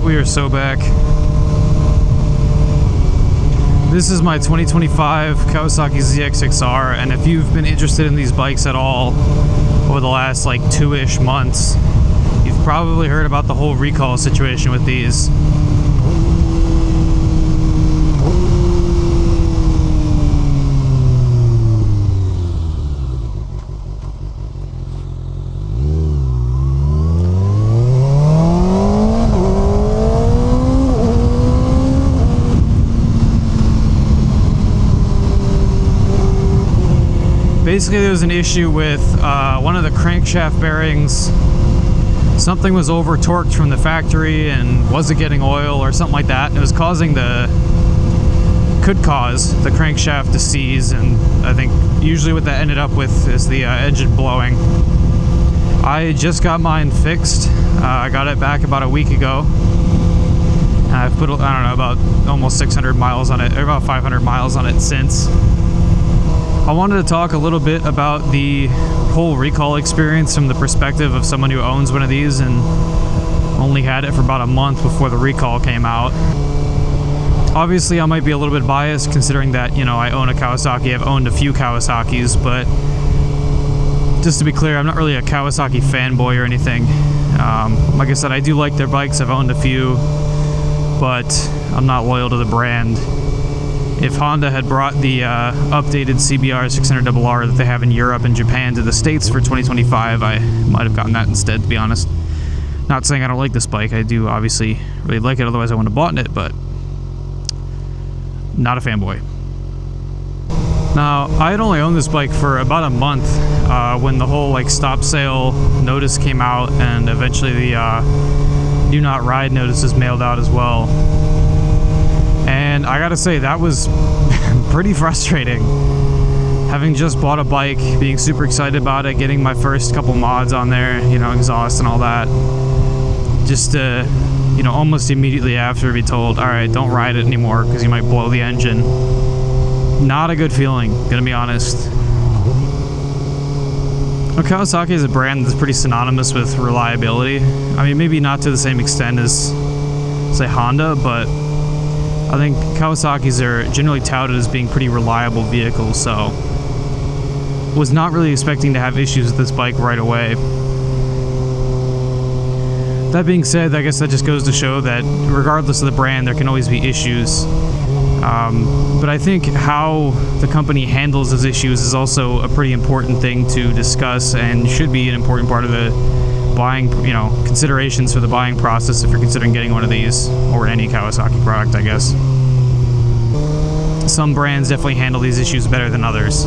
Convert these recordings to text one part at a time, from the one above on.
Alright, we are so back. This is my 2025 Kawasaki ZX-6R, and if you've been interested in these bikes at all over the last like 2-ish months, you've probably heard about the whole recall situation with these. Basically, there was an issue with one of the crankshaft bearings. Something was over torqued from the factory and wasn't getting oil or something like that. And it was could cause the crankshaft to seize, and I think usually what that ended up with is the engine blowing. I just got mine fixed. I got it back about a week ago. I've put, I don't know, about almost 600 miles on it, or about 500 miles on it since. I wanted to talk a little bit about the whole recall experience from the perspective of someone who owns one of these and only had it for about a month before the recall came out. Obviously, I might be a little bit biased considering that, you know, I own a Kawasaki. I've owned a few Kawasaki's, but just to be clear, I'm not really a Kawasaki fanboy or anything. Like I said, I do like their bikes. I've owned a few, but I'm not loyal to the brand. If Honda had brought the updated CBR 600RR that they have in Europe and Japan to the States for 2025, I might have gotten that instead, to be honest. Not saying I don't like this bike. I do obviously really like it, otherwise I wouldn't have bought it, but not a fanboy. Now, I had only owned this bike for about a month when the whole like stop sale notice came out, and eventually the do not ride notice is mailed out as well. And I gotta say, that was pretty frustrating. Having just bought a bike, being super excited about it, getting my first couple mods on there, you know, exhaust and all that. Just to, you know, almost immediately after be told, alright, don't ride it anymore because you might blow the engine. Not a good feeling, gonna be honest. Well, Kawasaki is a brand that's pretty synonymous with reliability. I mean, maybe not to the same extent as, say, Honda, but I think Kawasaki's are generally touted as being pretty reliable vehicles, so was not really expecting to have issues with this bike right away. That being said, I guess that just goes to show that regardless of the brand, there can always be issues. But I think how the company handles those issues is also a pretty important thing to discuss, and should be an important part of the buying, you know, considerations for the buying process if you're considering getting one of these, or any Kawasaki product, I guess. Some brands definitely handle these issues better than others.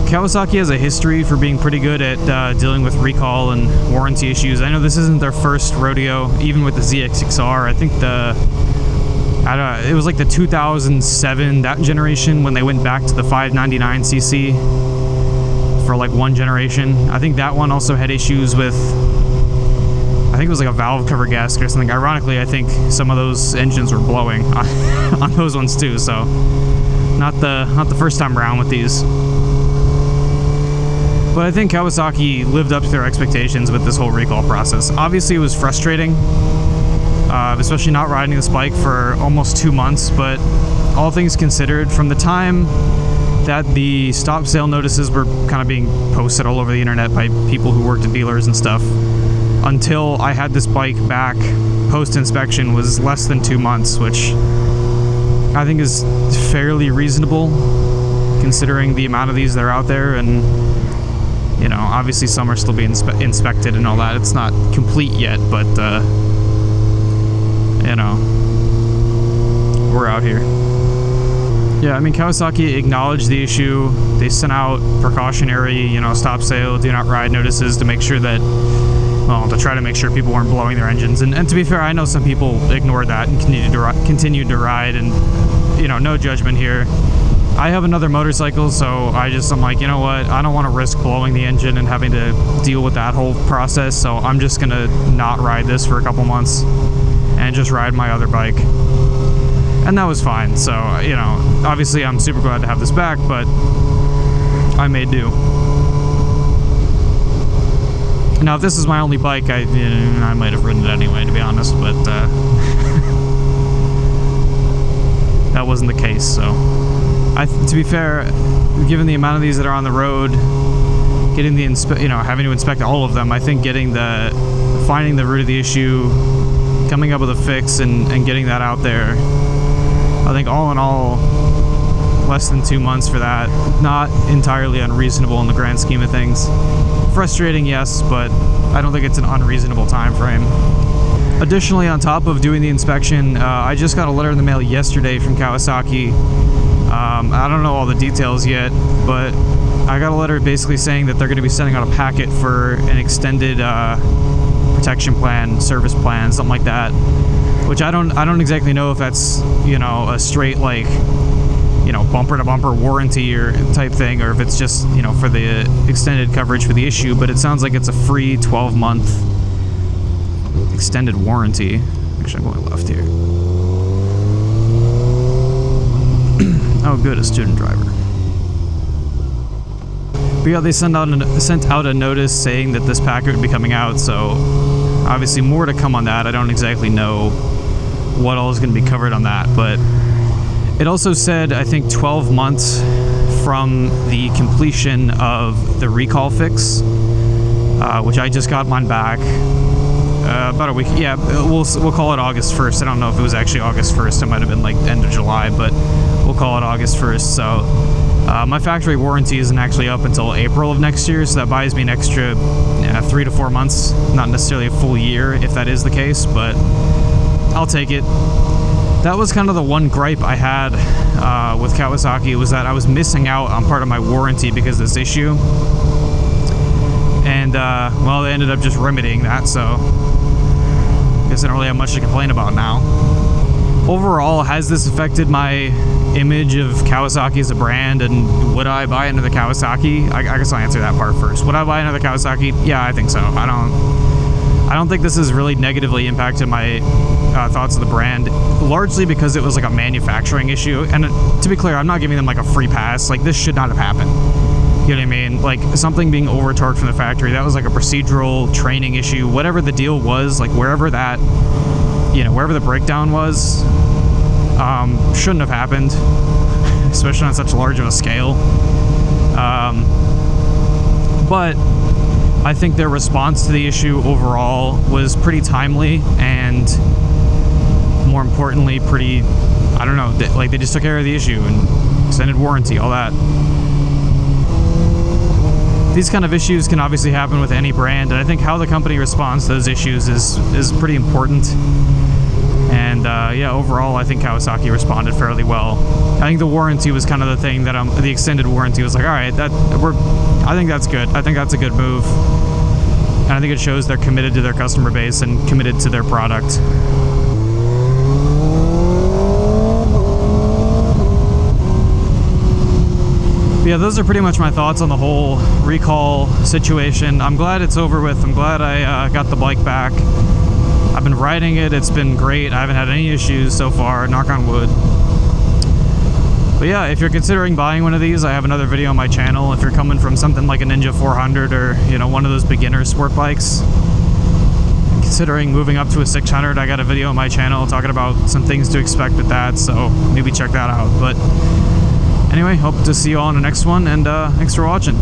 Kawasaki has a history for being pretty good at dealing with recall and warranty issues. I know this isn't their first rodeo, even with the ZX-6R. I think it was like the 2007, that generation, when they went back to the 599cc for like one generation. I think that one also had issues with, I think it was like a valve cover gasket or something. Ironically, I think some of those engines were blowing on those ones too, so not the first time around with these. But I think Kawasaki lived up to their expectations with this whole recall process. Obviously, it was frustrating, especially not riding this bike for almost 2 months, but all things considered, from the time that the stop sale notices were kind of being posted all over the internet by people who worked at dealers and stuff, until I had this bike back post-inspection, was less than 2 months, which I think is fairly reasonable considering the amount of these that are out there. And you know, obviously some are still being inspected and all that. It's not complete yet, but you know, we're out here. Yeah, I mean, Kawasaki acknowledged the issue. They sent out precautionary, you know, stop sale, do not ride notices to make sure that, well, to try to make sure people weren't blowing their engines. And to be fair, I know some people ignored that and continued to ride, and, you know, no judgment here. I have another motorcycle, so I'm like, you know what, I don't want to risk blowing the engine and having to deal with that whole process, so I'm just gonna not ride this for a couple months and just ride my other bike. And that was fine. So, you know, obviously I'm super glad to have this back, but I may do. Now, if this is my only bike, I might have ridden it anyway, to be honest, but that wasn't the case. So, to be fair, given the amount of these that are on the road, getting the having to inspect all of them, I think finding the root of the issue, coming up with a fix, and getting that out there, I think all in all, less than 2 months for that. Not entirely unreasonable in the grand scheme of things. Frustrating, yes, but I don't think it's an unreasonable time frame. Additionally, on top of doing the inspection, I just got a letter in the mail yesterday from Kawasaki. I don't know all the details yet, but I got a letter basically saying that they're going to be sending out a packet for an extended protection plan, service plan, something like that. Which I don't exactly know if that's, a straight like, bumper to bumper warranty or type thing, or if it's just, for the extended coverage for the issue. But it sounds like it's a free 12-month extended warranty. Actually, I'm going left here. Oh, good, a student driver. But yeah, they sent out a notice saying that this packet would be coming out, so obviously more to come on that. I don't exactly know what all is going to be covered on that, but it also said, I think, 12 months from the completion of the recall fix, which I just got mine back about a week. Yeah, we'll call it August 1st. I don't know if it was actually August 1st. It might have been like end of July, but we'll call it August 1st. So my factory warranty isn't actually up until April of next year, so that buys me an extra 3 to 4 months. Not necessarily a full year if that is the case, but I'll take it. That was kind of the one gripe I had with Kawasaki, was that I was missing out on part of my warranty because of this issue. And, well, they ended up just remedying that, so I guess I don't really have much to complain about now. Overall, has this affected my image of Kawasaki as a brand, and would I buy another Kawasaki? I guess I'll answer that part first. Would I buy another Kawasaki? Yeah, I think so. I don't think this has really negatively impacted my thoughts of the brand, largely because it was like a manufacturing issue. And to be clear, I'm not giving them like a free pass. Like, this should not have happened. You know what I mean? Like, something being over-torqued from the factory, that was like a procedural training issue. Whatever the deal was, like wherever that, wherever the breakdown was, shouldn't have happened, especially on such large of a scale. But I think their response to the issue overall was pretty timely, and more importantly, pretty, I don't know, like they just took care of the issue and extended warranty, all that. These kind of issues can obviously happen with any brand, and I think how the company responds to those issues is pretty important. And yeah, overall, I think Kawasaki responded fairly well. I think the warranty was kind of the thing that the extended warranty was like, all right, I think that's good. I think that's a good move. And I think it shows they're committed to their customer base and committed to their product. But yeah, those are pretty much my thoughts on the whole recall situation. I'm glad it's over with. I'm glad I got the bike back. I've been riding it. It's been great. I haven't had any issues so far, knock on wood. But yeah, if you're considering buying one of these, I have another video on my channel. If you're coming from something like a Ninja 400 or, one of those beginner sport bikes, considering moving up to a 600, I got a video on my channel talking about some things to expect with that, so maybe check that out. But anyway, hope to see you all in the next one, and thanks for watching.